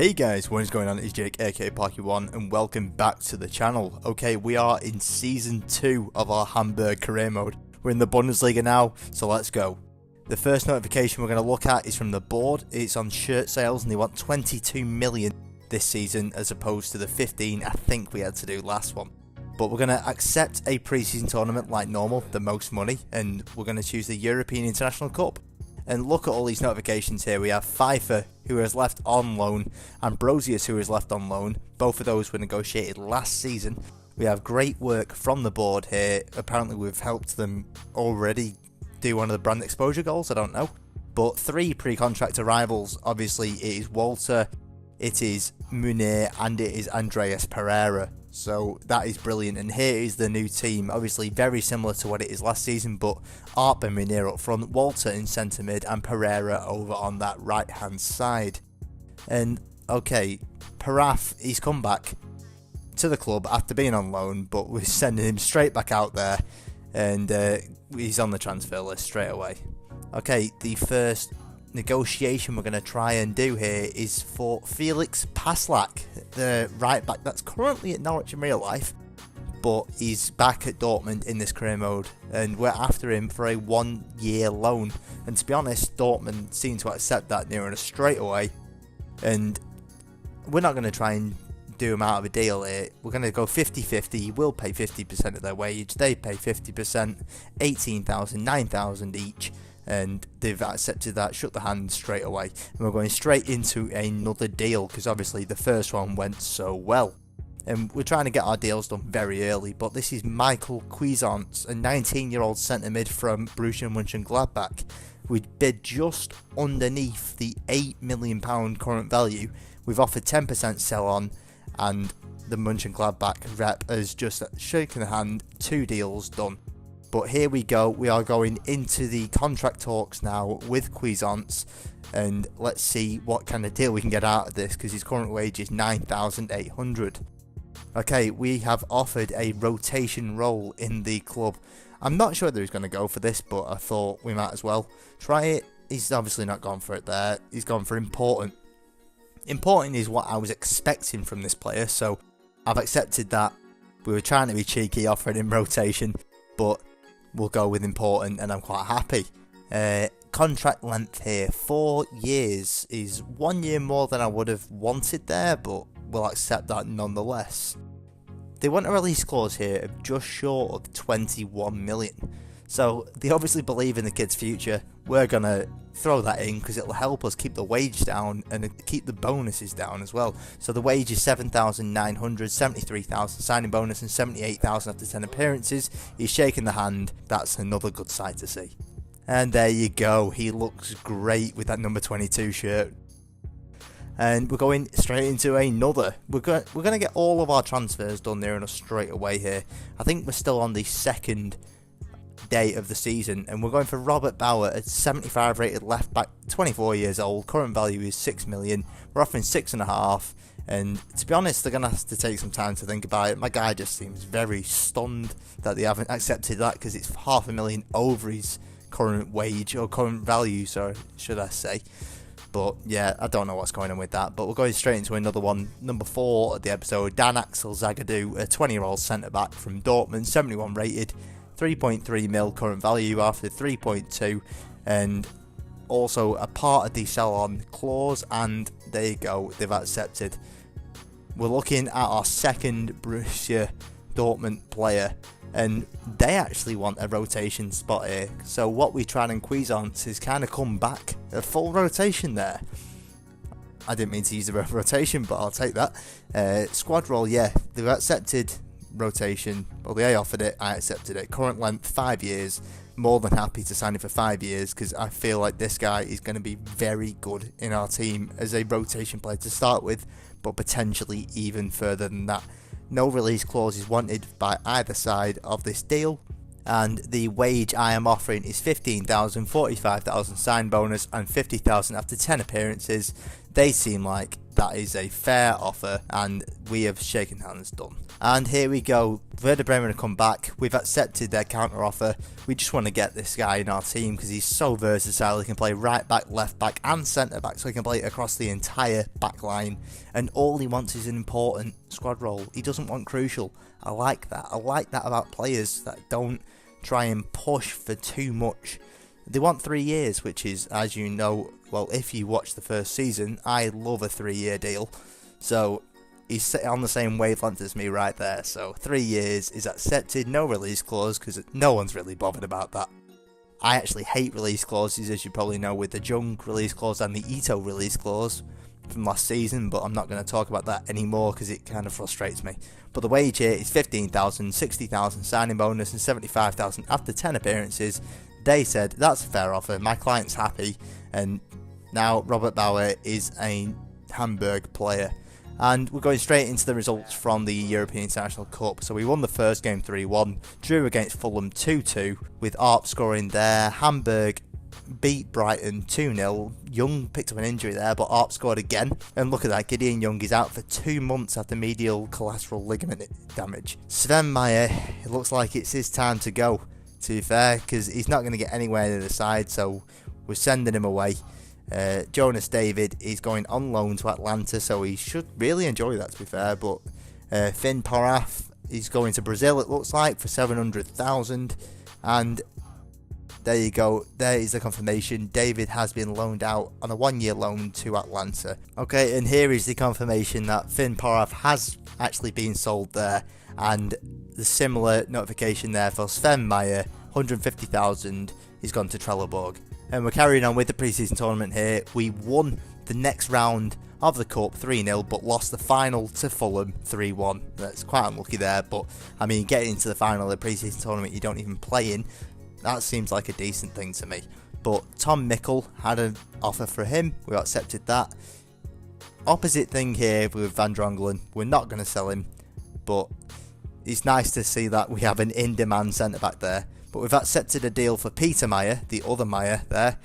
Hey guys, what is going on? It's Jake aka ParkyOne and welcome back to the channel. Okay, we are in season 2 of our Hamburg career mode. We're in the Bundesliga now, so let's go. The first notification we're going to look at is from the board. It's on shirt sales and they want 22 million this season as opposed to the 15 I think we had to do last one. But we're going to accept a pre-season tournament like normal, the most money, and we're going to choose the European International Cup. And look at all these notifications here. We have Fifa, who has left on loan, and Brosius, who has left on loan. Both of those were negotiated last season. We have great work from the board here. Apparently we've helped them already do one of the brand exposure goals, I don't know. But 3 pre-contract arrivals. Obviously it is Walter, it is Munir, and it is Andreas Pereira. So that is brilliant, and here is the new team. Obviously very similar to what it is last season, but Arp and Munir up front, Walter in centre mid, and Pereira over on that right hand side. And okay, Paraf, he's come back to the club after being on loan, but we're sending him straight back out there, and he's on the transfer list straight away. Okay, the first negotiation we're going to try and do here is for Felix Paslak, the right back that's currently at Norwich in real life, but he's back at Dortmund in this career mode, and we're after him for a 1-year loan. And to be honest, Dortmund seem to accept that near enough straight away, and we're not going to try and do him out of a deal here. We're going to go 50-50. We'll pay 50% of their wage, they pay 50%, 18,000, 9,000 each. And they've accepted that, shook the hand straight away. And we're going straight into another deal because obviously the first one went so well. And we're trying to get our deals done very early. But this is Michael Cuisance, a 19-year-old centre mid from Borussia Mönchengladbach. We bid just underneath the £8 million current value. We've offered 10% sell on, and the Mönchengladbach rep has just shaken the hand. 2 deals done. But here we go, we are going into the contract talks now with Cuisance, and let's see what kind of deal we can get out of this because his current wage is 9,800. Okay, we have offered a rotation role in the club. I'm not sure whether he's going to go for this, but I thought we might as well try it. He's obviously not gone for it there, he's gone for important. Important is what I was expecting from this player, so I've accepted that. We were trying to be cheeky offering him rotation, but we'll go with important, and I'm quite happy. Contract length here, 4 years, is 1 year more than I would have wanted there, but we'll accept that nonetheless. They want a release clause here of just short of 21 million. So they obviously believe in the kid's future. We're going to throw that in because it'll help us keep the wage down and keep the bonuses down as well. So the wage is 7,900, 73,000 signing bonus and 78,000 after 10 appearances. He's shaking the hand. That's another good sight to see. And there you go. He looks great with that number 22 shirt. And we're going straight into another. We're going to get all of our transfers done there and straight away here. I think we're still on the second day of the season, and we're going for Robert Bauer, a 75 rated left back, 24 years old, current value is 6 million. We're offering 6.5, and to be honest they're going to have to take some time to think about it. My guy just seems very stunned that they haven't accepted that because it's 500,000 over his current wage, or current value, so should I say. But yeah, I don't know what's going on with that. But we're going straight into another one. Number 4 of the episode, Dan Axel Zagadou, a 20-year-old centre back from Dortmund, 71 rated, 3.3 mil current value after 3.2, and also a part of the sell on clause, and there you go, they've accepted. We're looking at our second Borussia Dortmund player, and they actually want a rotation spot here. So what we try and Cuisance is kind of come back, a full rotation there. I didn't mean to use the word rotation, but I'll take that. Squad role, yeah, they've accepted rotation. Well, they offered it, I accepted it. Current length 5 years. More than happy to sign him for 5 years because I feel like this guy is going to be very good in our team as a rotation player to start with, but potentially even further than that. No release clause is wanted by either side of this deal, and the wage I am offering is 15,000, 45,000 sign bonus and 50,000 after 10 appearances. They seem like that is a fair offer, and we have shaken hands, done. And here we go, Werder Bremen have come back, we've accepted their counter offer. We just want to get this guy in our team because he's so versatile. He can play right back, left back and centre back, so he can play across the entire back line, and all he wants is an important squad role. He doesn't want crucial. I like that about players that don't try and push for too much. They want 3 years, which is, as you know, well, if you watch the first season, I love a 3-year deal. So he's on the same wavelength as me right there. So 3 years is accepted, no release clause, because no one's really bothered about that. I actually hate release clauses, as you probably know, with the Jung release clause and the Ito release clause from last season, but I'm not going to talk about that anymore because it kind of frustrates me. But the wage here is 15,000, 60,000 signing bonus and 75,000 after 10 appearances. They said that's a fair offer, my client's happy, and now Robert Bauer is a Hamburg player. And we're going straight into the results from the European International Cup. So we won the first game 3-1, drew against Fulham 2-2, with Arp scoring there. Hamburg beat Brighton 2-0. Young picked up an injury there, but Arp scored again. And look at that, Gideon Young is out for 2 months after medial collateral ligament damage. Sven Meyer, it looks like it's his time to go, to be fair, because he's not going to get anywhere near the side, so we're sending him away. Jonas David is going on loan to Atlanta, so he should really enjoy that, to be fair. But Finn Paraf is going to Brazil, it looks like, for 700,000. And there you go, there is the confirmation. David has been loaned out on a 1-year loan to Atlanta. Okay, and here is the confirmation that Finn Paraf has actually been sold there. And the similar notification there for Sven Meyer, 150,000, he's gone to Trelleborg. And we're carrying on with the pre-season tournament here. We won the next round of the Cup 3-0, but lost the final to Fulham 3-1. That's quite unlucky there, but I mean, getting into the final of the pre-season tournament you don't even play in, that seems like a decent thing to me. But Tom Mickle had an offer for him, we accepted that. Opposite thing here with Van Drongelen, we're not going to sell him, but it's nice to see that we have an in-demand centre-back there. But we've accepted a deal for Peter Meyer, the other Meyer there.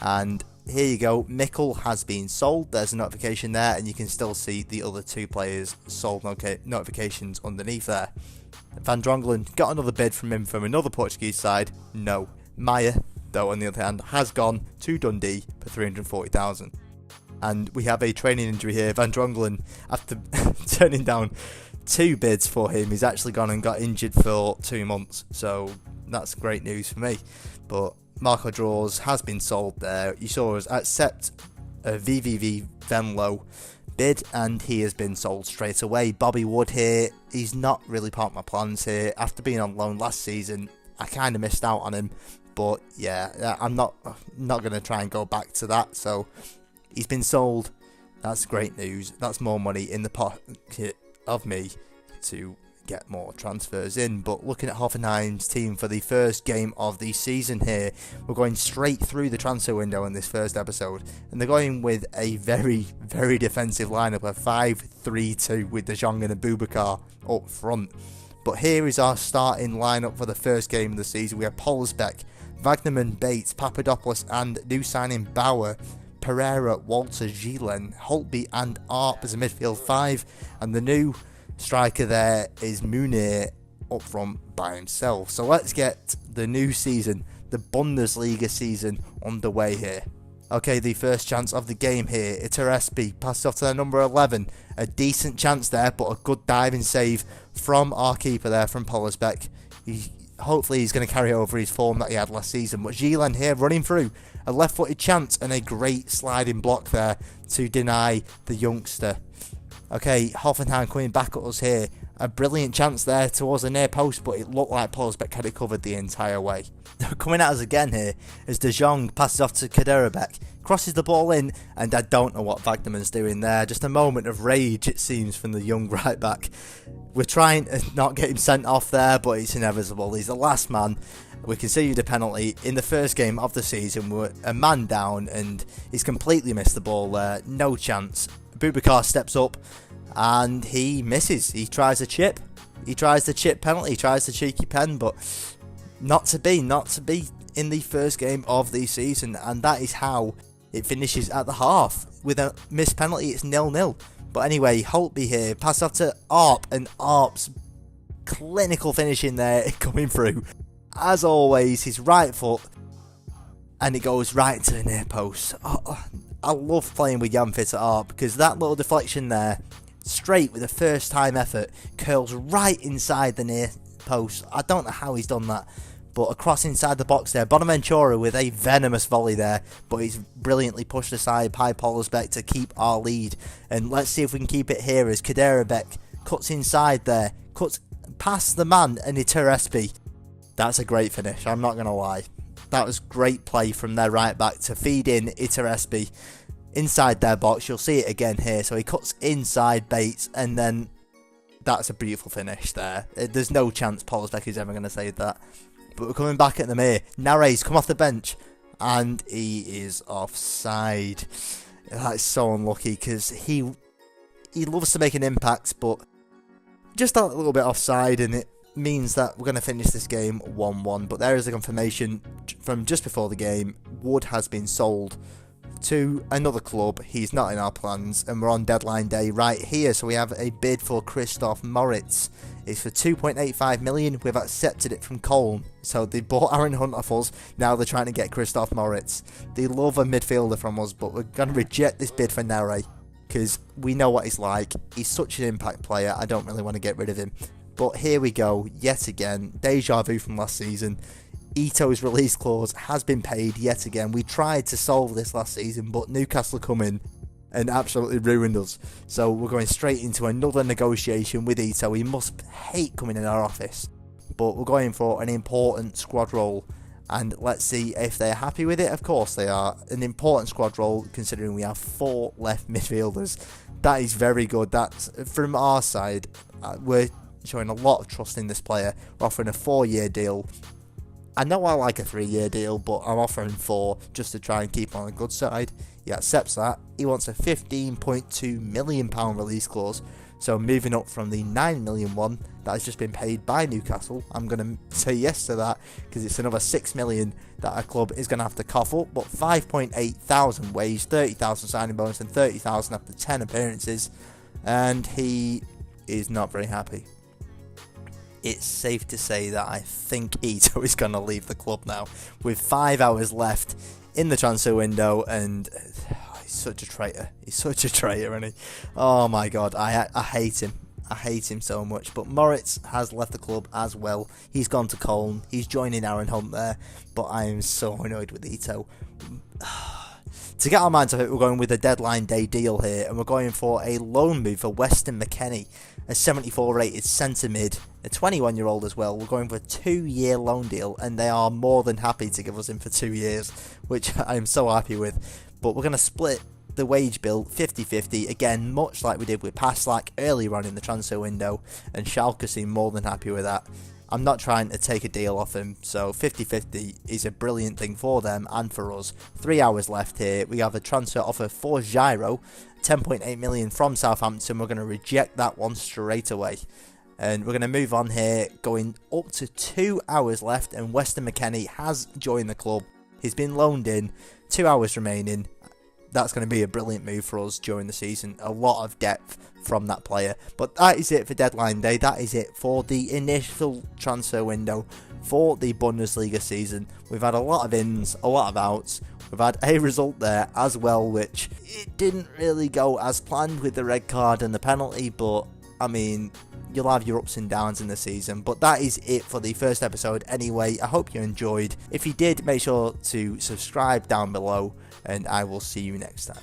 And here you go, Mickle has been sold. There's a notification there, and you can still see the other 2 players sold notifications underneath there. Van Drongelen got another bid from him from another Portuguese side. No. Meyer, though, on the other hand, has gone to Dundee for 340,000. And we have a training injury here. Van Drongelen, after turning down 2 bids for him, he's actually gone and got injured for 2 months. So that's great news for me. But Marco Draws has been sold there. You saw us accept a VVV Venlo bid, and he has been sold straight away. Bobby Wood here, he's not really part of my plans here. After being on loan last season, I kind of missed out on him. But yeah, I'm not going to try and go back to that. So he's been sold. That's great news. That's more money in the pocket of me to get more transfers in. But looking at Hoffenheim's team for the first game of the season here, we're going straight through the transfer window in this first episode, and they're going with a very, very defensive lineup of 5-3-2 with De Jong and Abubakar up front. But here is our starting lineup for the first game of the season. We have Polsbeck, Wagnerman, Bates, Papadopoulos and new signing Bauer, Pereira, Walter, Gielen, Holtby and Arp as a midfield 5, and the new striker there is Munir up front by himself. So let's get the new season, the Bundesliga season, underway here. Okay, the first chance of the game here, Iterespi passed off to their number 11. A decent chance there, but a good diving save from our keeper there, from Polsbeck. Hopefully he's going to carry over his form that he had last season. But Gielen here running through, a left-footed chance and a great sliding block there to deny the youngster. Okay, Hoffenheim coming back at us here. A brilliant chance there towards the near post, but it looked like Polsbeck had it covered the entire way. Coming at us again here as De Jong passes off to Kaderabek. Crosses the ball in, and I don't know what Wagnerman's doing there. Just a moment of rage, it seems, from the young right back. We're trying to not get him sent off there, but it's inevitable. He's the last man. We conceded a penalty in the first game of the season. We're a man down, and he's completely missed the ball there. No chance. Boubacar steps up, and he misses. He tries a chip. He tries the chip penalty. He tries the cheeky pen, but not to be in the first game of the season. And that is how it finishes at the half. with a missed penalty, it's 0-0. But anyway, Holtby here, pass off to Arp, and Arp's clinical finishing there coming through. As always, his right foot, and it goes right to the near post. Oh, I love playing with Jan Fit at Arp, because that little deflection there, straight with a first time effort, curls right inside the near post. I don't know how he's done that, but across inside the box there, Bonaventura with a venomous volley there, but he's brilliantly pushed aside by Pollersbeck to keep our lead. And let's see if we can keep it here as Kaderabek cuts inside there, cuts past the man and Iterespi. That's a great finish, I'm not going to lie. That was great play from their right back to feed in Iterespi inside their box. You'll see it again here. So he cuts inside Bates, and then that's a beautiful finish there. There's no chance Pollersbeck is ever going to save that. But we're coming back at them here. Nare's come off the bench, and he is offside. That's so unlucky, because he loves to make an impact, but just a little bit offside, and it means that we're going to finish this game 1-1. But there is a confirmation from just before the game. Wood has been sold to another club. He's not in our plans, and we're on deadline day right here. So we have a bid for Christoph Moritz. It's for 2.85 million. We've accepted it from Cologne. So they bought Aaron Hunt off us. Now they're trying to get Christoph Moritz. They love a midfielder from us, but we're going to reject this bid for Nere, because we know what he's like. He's such an impact player. I don't really want to get rid of him. But here we go, yet again, deja vu from last season. Ito's release clause has been paid yet again. We tried to solve this last season, but Newcastle come in and absolutely ruined us. So we're going straight into another negotiation with Ito. He must hate coming in our office. But we're going for an important squad role, and let's see if they're happy with it. Of course they are. An important squad role, considering we have 4 left midfielders. That is very good. That's from our side. We're showing a lot of trust in this player. We're offering a 4-year deal. I know I like a 3-year deal, but I'm offering 4 just to try and keep on the good side. He accepts that. He wants a £15.2 million release clause. So moving up from the £9 million one that has just been paid by Newcastle, I'm going to say yes to that, because it's another £6 million that our club is going to have to cough up. But 5.8 thousand wage, 30,000 signing bonus, and 30,000 after 10 appearances. And he is not very happy. It's safe to say that I think Ito is going to leave the club now, with 5 hours left in the transfer window, and he's such a traitor. He's such a traitor, isn't he? Oh my god, I hate him. I hate him so much. But Moritz has left the club as well. He's gone to Cologne. He's joining Aaron Hunt there, but I am so annoyed with Ito. To get our minds off it, we're going with a deadline day deal here, and we're going for a loan move for Weston McKennie, a 74 rated centre mid, a 21-year-old as well. We're going for a 2-year loan deal, and they are more than happy to give us him for 2 years, which I'm so happy with. But we're going to split the wage bill 50-50, again, much like we did with Paslak earlier on in the transfer window, and Schalke seem more than happy with that. I'm not trying to take a deal off him, so 50-50 is a brilliant thing for them and for us. 3 hours left here. We have a transfer offer for Gyro, 10.8 million from Southampton. We're going to reject that one straight away. And we're going to move on here, going up to 2 hours left, and Weston McKennie has joined the club. He's been loaned in, 2 hours remaining. That's going to be a brilliant move for us during the season. A lot of depth from that player. But that is it for deadline day. That is it for the initial transfer window for the Bundesliga season. We've had a lot of ins, a lot of outs. We've had a result there as well, which it didn't really go as planned with the red card and the penalty. But, I mean, you'll have your ups and downs in the season. But that is it for the first episode anyway. I hope you enjoyed. If you did, make sure to subscribe down below, and I will see you next time.